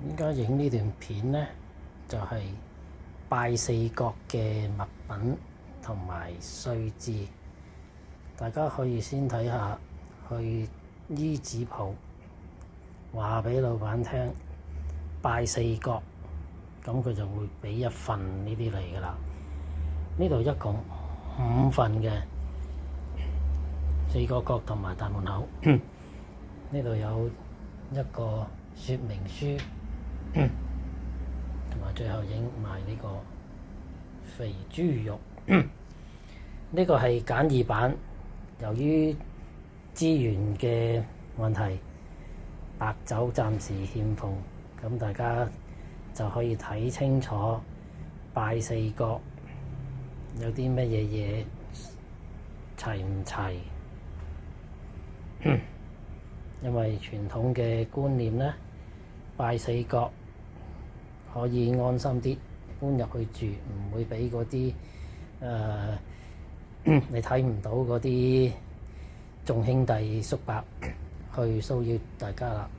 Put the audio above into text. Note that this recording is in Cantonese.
依家影呢段片呢，就係拜四角嘅物品同埋須知。大家可以先睇下，去衣紙鋪話俾老闆聽拜四角，咁佢就會俾一份呢啲嚟㗎啦。呢度一共5份嘅四個角同埋大門口。呢度有一個說明書，同埋最後影埋呢個肥豬肉。呢個係簡易版，由於資源嘅問題，白酒暫時欠奉，咁大家就可以睇清楚拜四角有啲乜嘢嘢齊唔齊。因為傳統嘅觀念呢，拜四角可以安心啲搬入去住，唔會俾嗰啲你睇唔到嗰啲眾兄弟叔伯去騷擾大家啦。